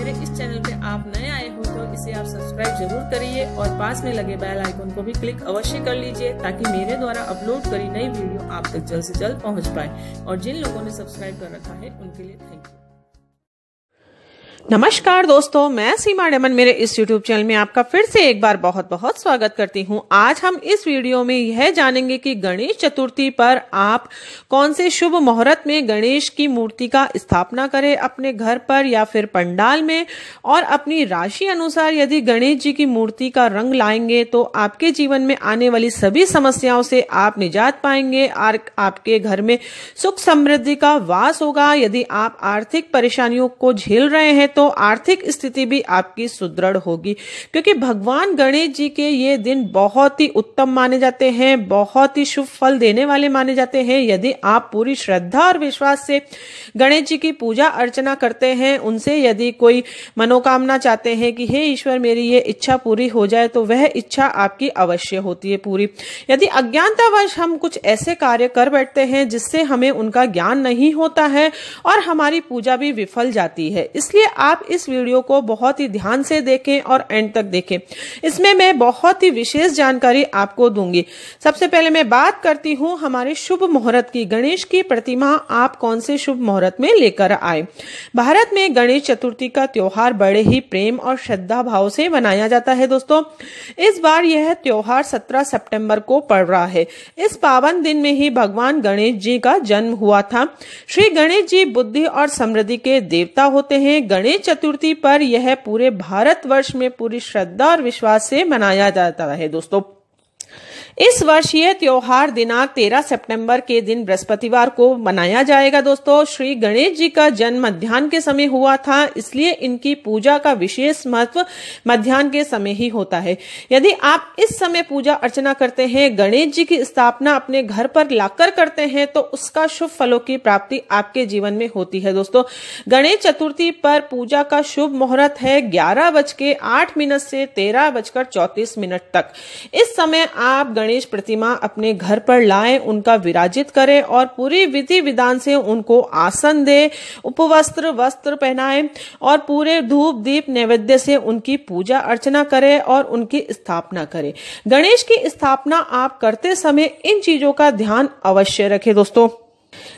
मेरे इस चैनल पे आप नए आए हो तो इसे आप सब्सक्राइब जरूर करिए और पास में लगे बेल आइकन को भी क्लिक अवश्य कर लीजिए ताकि मेरे द्वारा अपलोड करी नई वीडियो आप तक जल्द से जल्द पहुंच पाए। और जिन लोगों ने सब्सक्राइब कर रखा है उनके लिए थैंक यू। नमस्कार दोस्तों, मैं सीमा डेमन मेरे इस YouTube चैनल में आपका फिर से एक बार बहुत बहुत स्वागत करती हूं। आज हम इस वीडियो में यह जानेंगे कि गणेश चतुर्थी पर आप कौन से शुभ मुहूर्त में गणेश की मूर्ति का स्थापना करें अपने घर पर या फिर पंडाल में, और अपनी राशि अनुसार यदि गणेश जी की मूर्ति का रंग लाएंगे तो आपके जीवन में आने वाली सभी समस्याओं से आप निजात पाएंगे और आपके घर में सुख समृद्धि का वास होगा। यदि आप आर्थिक परेशानियों को झेल रहे हैं तो आर्थिक स्थिति भी आपकी सुदृढ़ होगी, क्योंकि भगवान गणेश जी के ये दिन बहुत ही उत्तम माने जाते हैं, बहुत ही शुभ फल देने वाले माने जाते हैं। यदि आप पूरी श्रद्धा और विश्वास से गणेश जी की पूजा अर्चना करते हैं, उनसे यदि कोई मनोकामना चाहते हैं कि हे ईश्वर मेरी ये इच्छा पूरी हो जाए, तो वह इच्छा आपकी अवश्य होती है पूरी। यदि अज्ञानतावश हम कुछ ऐसे कार्य कर बैठते हैं जिससे हमें उनका ज्ञान नहीं होता है और हमारी पूजा भी विफल जाती है, इसलिए आप इस वीडियो को बहुत ही ध्यान से देखें और एंड तक देखें। इसमें मैं बहुत ही विशेष जानकारी आपको दूंगी। सबसे पहले मैं बात करती हूं हमारे शुभ मुहूर्त की। गणेश की प्रतिमा आप कौन से शुभ मुहूर्त में लेकर आए। भारत में गणेश चतुर्थी का त्योहार बड़े ही प्रेम और श्रद्धा भाव से मनाया जाता है। दोस्तों, इस बार यह त्योहार 17 सितंबर को पड़ रहा है। इस पावन दिन में ही भगवान गणेश जी का जन्म हुआ था। श्री गणेश जी बुद्धि और समृद्धि के देवता होते हैं। गणेश चतुर्थी पर यह पूरे भारतवर्ष में पूरी श्रद्धा और विश्वास से मनाया जाता है। दोस्तों, इस वर्ष यह त्योहार दिनांक 13 सितंबर के दिन बृहस्पतिवार को मनाया जाएगा। दोस्तों, श्री गणेश जी का जन्म मध्याह्न के समय हुआ था, इसलिए इनकी पूजा का विशेष महत्व मध्याह्न के समय ही होता है। यदि आप इस समय पूजा अर्चना करते हैं, गणेश जी की स्थापना अपने घर पर लाकर करते हैं, तो उसका शुभ फलों की प्राप्ति आपके जीवन में होती है। दोस्तों, गणेश चतुर्थी पर पूजा का शुभ मुहूर्त है 11:08 से 13:34 तक। इस समय आप गणेश प्रतिमा अपने घर पर लाएं, उनका विराजित करें और पूरी विधि विधान से उनको आसन दें, उपवस्त्र वस्त्र पहनाएं और पूरे धूप दीप नैवेद्य से उनकी पूजा अर्चना करें और उनकी स्थापना करें। गणेश की स्थापना आप करते समय इन चीजों का ध्यान अवश्य रखें। दोस्तों,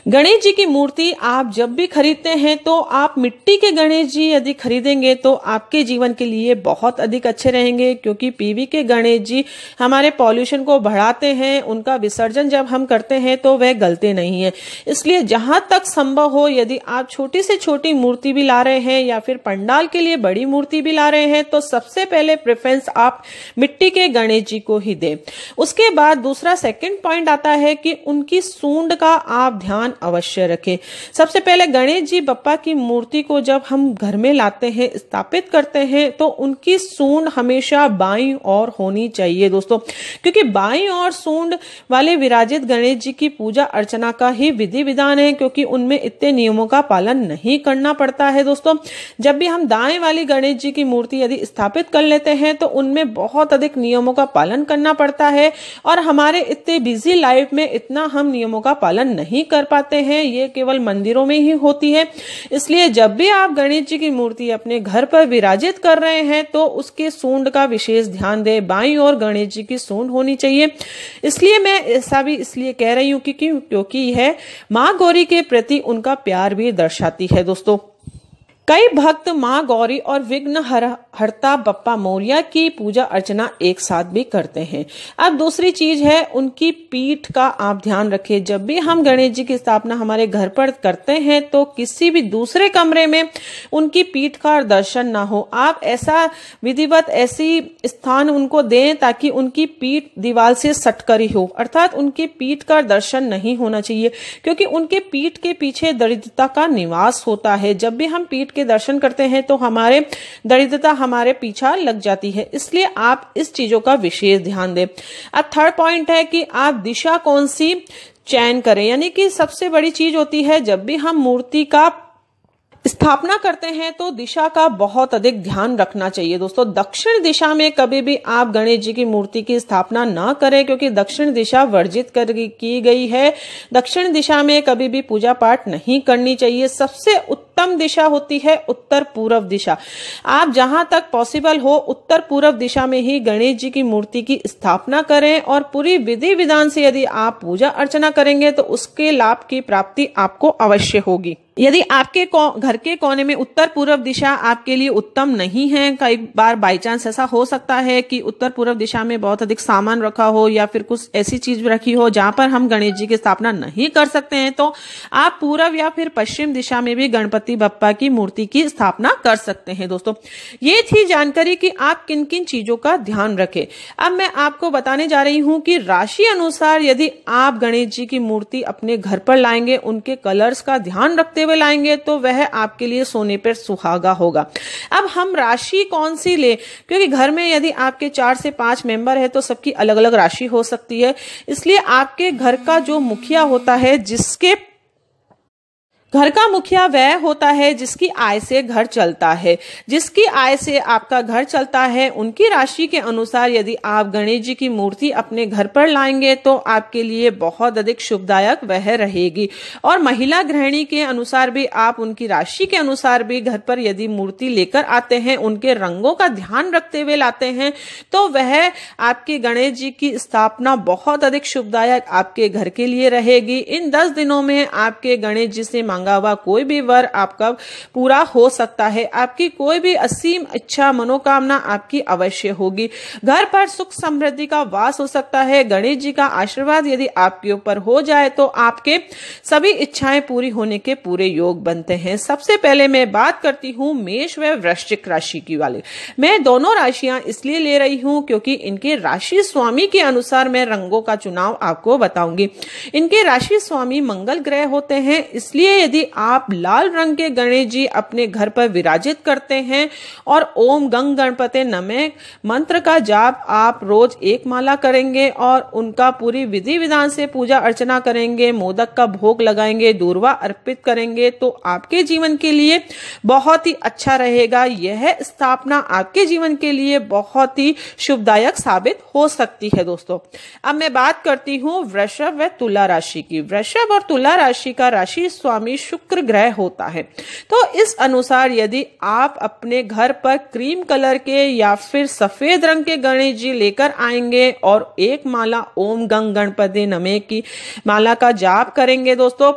गणेश जी की मूर्ति आप जब भी खरीदते हैं तो आप मिट्टी के गणेश जी यदि खरीदेंगे तो आपके जीवन के लिए बहुत अधिक अच्छे रहेंगे, क्योंकि पीवी के गणेश जी हमारे पॉल्यूशन को बढ़ाते हैं। उनका विसर्जन जब हम करते हैं तो वह गलते नहीं है। इसलिए जहां तक संभव हो, यदि आप छोटी से छोटी मूर्ति भी ला रहे हैं या फिर पंडाल के लिए बड़ी मूर्ति भी ला रहे हैं, तो सबसे पहले प्रेफरेंस आप मिट्टी के गणेश जी को ही दें। उसके बाद दूसरा सेकंड पॉइंट आता है कि उनकी सूंड का आप ध्यान अवश्य रखें। सबसे पहले गणेश जी बप्पा की मूर्ति को जब हम घर में लाते हैं, स्थापित करते हैं, तो उनकी सूंड हमेशा बाईं ओर होनी चाहिए। दोस्तों, क्योंकि बाईं ओर सूंड वाले विराजित गणेश जी की पूजा अर्चना का ही विधि विधान है, क्योंकि उनमें इतने नियमों का पालन नहीं करना पड़ता है। दोस्तों, जब भी हम दाएं वाली गणेश जी की मूर्ति यदि स्थापित कर लेते हैं तो उनमें बहुत अधिक नियमों का पालन करना पड़ता है, और हमारे इतने बिजी लाइफ में इतना हम नियमों का पालन नहीं कर पाते हैं। ये केवल मंदिरों में ही होती है। इसलिए जब भी आप गणेश जी की मूर्ति अपने घर पर विराजित कर रहे हैं तो उसके सूंड का विशेष ध्यान दें। बाईं ओर गणेश जी की सूंड होनी चाहिए। इसलिए मैं ऐसा भी इसलिए कह रही हूं क्योंकि यह मां गौरी के प्रति उनका प्यार भी दर्शाती है। दोस्तों, कई भक्त मां गौरी और विघ्न हरता बप्पा मोरिया की पूजा अर्चना एक साथ भी करते हैं। अब दूसरी चीज है उनकी पीठ का आप ध्यान रखें। जब भी हम गणेश जी की स्थापना हमारे घर पर करते हैं तो किसी भी दूसरे कमरे में उनकी पीठ का दर्शन ना हो। आप ऐसा विधिवत ऐसी स्थान उनको दें ताकि उनकी पीठ दीवार से सटकर ही हो, अर्थात उनकी पीठ का दर्शन नहीं होना चाहिए, क्योंकि उनके पीठ के पीछे दरिद्रता का निवास होता है। जब भी हम पीठ के दर्शन करते हैं तो हमारे दरिद्रता हमारे पीछा लग जाती है। इसलिए आप इस चीजों का विशेष ध्यान दें। अब थर्ड पॉइंट है कि आप दिशा कौन सी चयन करें, यानी कि सबसे बड़ी चीज होती है जब भी हम मूर्ति का स्थापना करते हैं तो दिशा का बहुत अधिक ध्यान रखना चाहिए। दोस्तों, दक्षिण दिशा में कभी भी आप गणेश जी की मूर्ति की स्थापना ना करें, क्योंकि दक्षिण दिशा वर्जित की गई है। दक्षिण दिशा में कभी भी पूजा पाठ नहीं करनी चाहिए। सबसे उत्तम दिशा होती है उत्तर पूर्व दिशा। आप जहां तक पॉसिबल हो उत्तर पूर्व दिशा में ही गणेश जी की मूर्ति की स्थापना करें और पूरी विधि विधान से यदि आप पूजा अर्चना करेंगे तो उसके लाभ की प्राप्ति आपको अवश्य होगी। यदि आपके घर के कोने में उत्तर पूर्व दिशा आपके लिए उत्तम नहीं है, कई बार बाई चांस ऐसा हो सकता है कि उत्तर पूर्व दिशा में बहुत अधिक सामान रखा हो या फिर कुछ ऐसी चीज रखी हो जहां पर हम गणेश जी की स्थापना नहीं कर सकते हैं, तो आप पूर्व या फिर पश्चिम दिशा में भी गणपति बप्पा की मूर्ति की स्थापना कर सकते हैं। दोस्तों, ये थी जानकारी कि आप किन किन चीजों का ध्यान रखें। अब मैं आपको बताने जा रही हूं कि राशि अनुसार यदि आप गणेश जी की मूर्ति अपने घर पर लाएंगे, उनके कलर्स का ध्यान रखते हुए लाएंगे तो वह आपके लिए सोने पर सुहागा होगा। अब हम राशि कौन सी ले, क्योंकि घर में यदि आपके 4 से 5 मेंबर है तो सबकी अलग अलग राशि हो सकती है, इसलिए आपके घर का जो मुखिया होता है, जिसके घर का मुखिया वह होता है जिसकी आय से घर चलता है। जिसकी आय से आपका घर चलता है, उनकी राशि के अनुसार यदि आप गणेश जी की मूर्ति अपने घर पर लाएंगे तो आपके लिए बहुत अधिक शुभदायक वह रहेगी। और महिला गृहिणी के अनुसार भी आप उनकी राशि के अनुसार भी घर पर यदि मूर्ति लेकर आते हैं, उनके रंगों का ध्यान रखते हुए लाते हैं, तो वह आपके गणेश जी की स्थापना बहुत अधिक शुभदायक आपके घर के लिए रहेगी। इन 10 दिनों में आपके गणेश जी से हुआ कोई भी वर आपका पूरा हो सकता है। आपकी कोई भी असीम इच्छा मनोकामना आपकी अवश्य होगी। घर पर सुख समृद्धि का वास हो सकता है। गणेश जी का आशीर्वाद यदि आपके ऊपर हो जाए तो आपके सभी इच्छाएं पूरी होने के पूरे योग बनते हैं। सबसे पहले मैं बात करती हूं मेष व वृश्चिक राशि की वाले। मैं दोनों राशियां इसलिए ले रही हूं क्योंकि इनके राशि स्वामी के अनुसार मैं रंगों का चुनाव आपको बताऊंगी। इनके राशि स्वामी मंगल ग्रह होते हैं, इसलिए यदि आप लाल रंग के गणेश जी अपने घर पर विराजित करते हैं और ओम गंग गणपते नमः मंत्र का जाप आप रोज 1 माला करेंगे और उनका पूरी विधि विधान से पूजा अर्चना करेंगे, मोदक का भोग लगाएंगे, दूर्वा अर्पित करेंगे, तो आपके जीवन के लिए बहुत ही अच्छा रहेगा। यह स्थापना आपके जीवन के लिए बहुत ही शुभदायक साबित हो सकती है। दोस्तों, अब मैं बात करती हूँ वृषभ व तुला राशि की। वृषभ और तुला राशि का राशि स्वामी शुक्र ग्रह होता है, तो इस अनुसार यदि आप अपने घर पर क्रीम कलर के या फिर सफेद रंग के गणेश जी लेकर आएंगे और 1 माला ओम गंग गणपति नमः की माला का जाप करेंगे दोस्तों,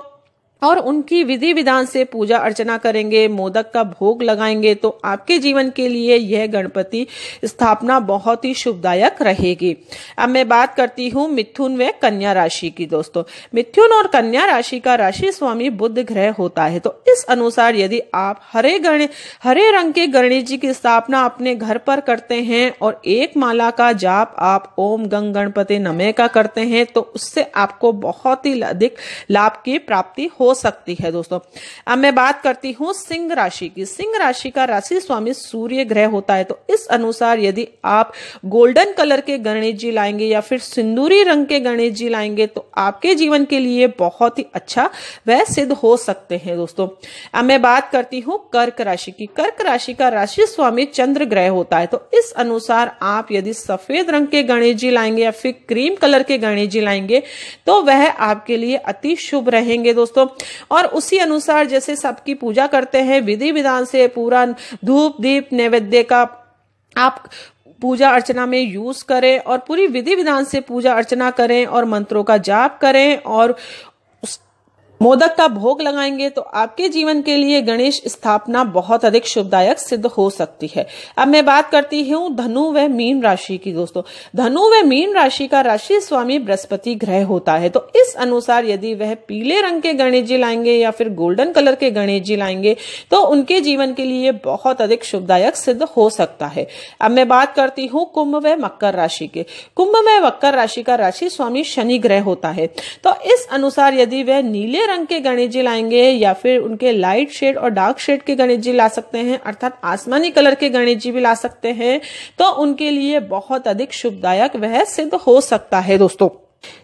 और उनकी विधि विधान से पूजा अर्चना करेंगे, मोदक का भोग लगाएंगे, तो आपके जीवन के लिए यह गणपति स्थापना बहुत ही शुभदायक रहेगी। अब मैं बात करती हूँ मिथुन व कन्या राशि की। दोस्तों, मिथुन और कन्या राशि का राशि स्वामी बुध ग्रह होता है, तो इस अनुसार यदि आप हरे रंग के गणेश जी की स्थापना अपने घर पर करते हैं और 1 माला का जाप आप ओम गंग गणपति नमः का करते हैं, तो उससे आपको बहुत ही अधिक लाभ की प्राप्ति हो सकती है। दोस्तों, अब मैं बात करती हूँ सिंह राशि की। सिंह राशि का राशि स्वामी सूर्य ग्रह होता है, तो इस अनुसार यदि आप गोल्डन कलर के गणेश जी लाएंगे या फिर सिंदूरी रंग के गणेश जी लाएंगे तो आपके जीवन के लिए बहुत ही अच्छा वह सिद्ध हो सकते हैं। दोस्तों, अब मैं बात करती हूँ कर्क राशि की। कर्क राशि का राशि स्वामी चंद्र ग्रह होता है, तो इस अनुसार आप यदि सफेद रंग के गणेश जी लाएंगे या फिर क्रीम कलर के गणेश जी लाएंगे तो वह आपके लिए अति शुभ रहेंगे। दोस्तों, और उसी अनुसार जैसे सबकी पूजा करते हैं विधि विधान से पूरा धूप दीप नैवेद्य का आप पूजा अर्चना में यूज करें और पूरी विधि विधान से पूजा अर्चना करें और मंत्रों का जाप करें और मोदक का भोग लगाएंगे तो आपके जीवन के लिए गणेश स्थापना बहुत अधिक शुभदायक सिद्ध हो सकती है। अब मैं बात करती हूँ धनु व मीन राशि की। दोस्तों, धनु व मीन राशि का राशि स्वामी बृहस्पति ग्रह होता है, तो इस अनुसार यदि वह पीले रंग के गणेश जी लाएंगे या फिर गोल्डन कलर के गणेश जी लाएंगे तो उनके जीवन के लिए बहुत अधिक शुभदायक सिद्ध हो सकता है। अब मैं बात करती हूँ कुंभ व मकर राशि के। कुंभ में मकर राशि का राशि स्वामी शनि ग्रह होता है, तो इस अनुसार यदि वह नीले रंग के गणेश जी लाएंगे या फिर उनके लाइट शेड और डार्क शेड के गणेश जी ला सकते हैं, अर्थात आसमानी कलर के गणेश जी भी ला सकते हैं, तो उनके लिए बहुत अधिक शुभदायक वह सिद्ध हो सकता है। दोस्तों,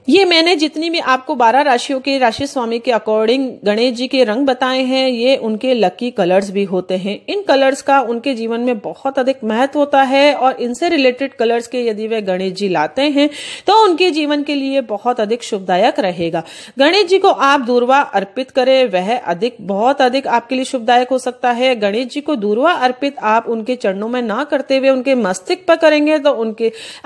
ये मैंने जितनी भी आपको 12 राशियों के राशि स्वामी के अकॉर्डिंग गणेश जी के रंग बताए हैं, ये उनके लकी कलर्स भी होते हैं। इन कलर्स का उनके जीवन में बहुत अधिक महत्व होता है और इनसे रिलेटेड कलर्स के यदि वे गणेश जी लाते हैं तो उनके जीवन के लिए बहुत अधिक शुभदायक रहेगा। गणेश जी को आप दूर्वा अर्पित करें, वह बहुत अधिक आपके लिए शुभदायक हो सकता है। गणेश जी को दूर्वा अर्पित आप उनके चरणों में ना करते हुए उनके मस्तिष्क पर करेंगे तो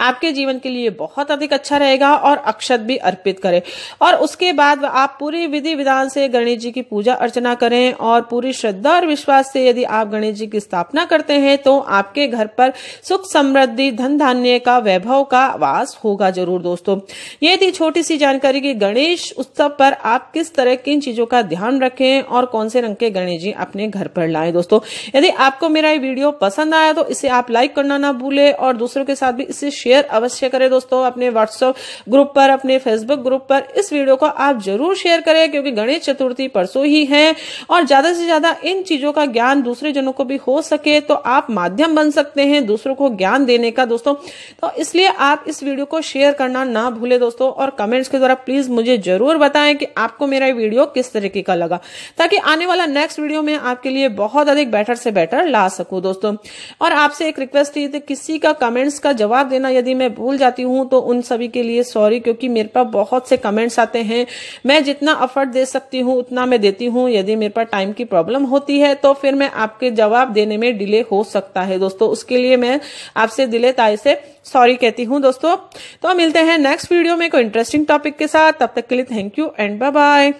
आपके जीवन के लिए बहुत अधिक अच्छा रहेगा। और अक्षत भी अर्पित करें और उसके बाद आप पूरी विधि विधान से गणेश जी की पूजा अर्चना करें और पूरी श्रद्धा और विश्वास से यदि आप गणेश जी की स्थापना करते हैं तो आपके घर पर सुख समृद्धि धन धान्य का वैभव का वास होगा जरूर। दोस्तों, ये थी छोटी सी जानकारी कि गणेश उत्सव पर आप किस तरह किन चीजों का ध्यान रखें और कौन से रंग के गणेश जी अपने घर पर लाएं। दोस्तों, यदि आपको मेरा ये वीडियो पसंद आया तो इसे आप लाइक करना ना भूलें और दूसरों के साथ भी इसे शेयर अवश्य करें। दोस्तों, अपने व्हाट्सएप ग्रुप पर, अपने फेसबुक ग्रुप पर इस वीडियो को आप जरूर शेयर करें क्योंकि गणेश चतुर्थी परसों ही है और ज्यादा से ज्यादा इन चीजों का ज्ञान दूसरे जनों को भी हो सके तो आप माध्यम बन सकते हैं दूसरों को ज्ञान देने का। दोस्तों, तो इसलिए आप इस वीडियो को शेयर करना ना भूले दोस्तों, और कमेंट्स के द्वारा प्लीज मुझे जरूर बताएं कि आपको मेरा वीडियो किस तरीके का लगा, ताकि आने वाला नेक्स्ट वीडियो में आपके लिए बहुत अधिक बेटर से बेटर ला सकूं। दोस्तों, और आपसे एक रिक्वेस्ट थी, किसी का कमेंट्स का जवाब देना यदि मैं भूल जाती हूं तो उन सभी के लिए सॉरी, क्योंकि मेरे पास बहुत से कमेंट्स आते हैं। मैं जितना एफर्ट दे सकती हूँ उतना मैं देती हूँ। यदि मेरे पास टाइम की प्रॉब्लम होती है तो फिर मैं आपके जवाब देने में डिले हो सकता है। दोस्तों, उसके लिए मैं आपसे दिले ताई से सॉरी कहती हूँ। दोस्तों, तो मिलते हैं नेक्स्ट वीडियो में कोई इंटरेस्टिंग टॉपिक के साथ। तब तक के लिए thank you and bye bye.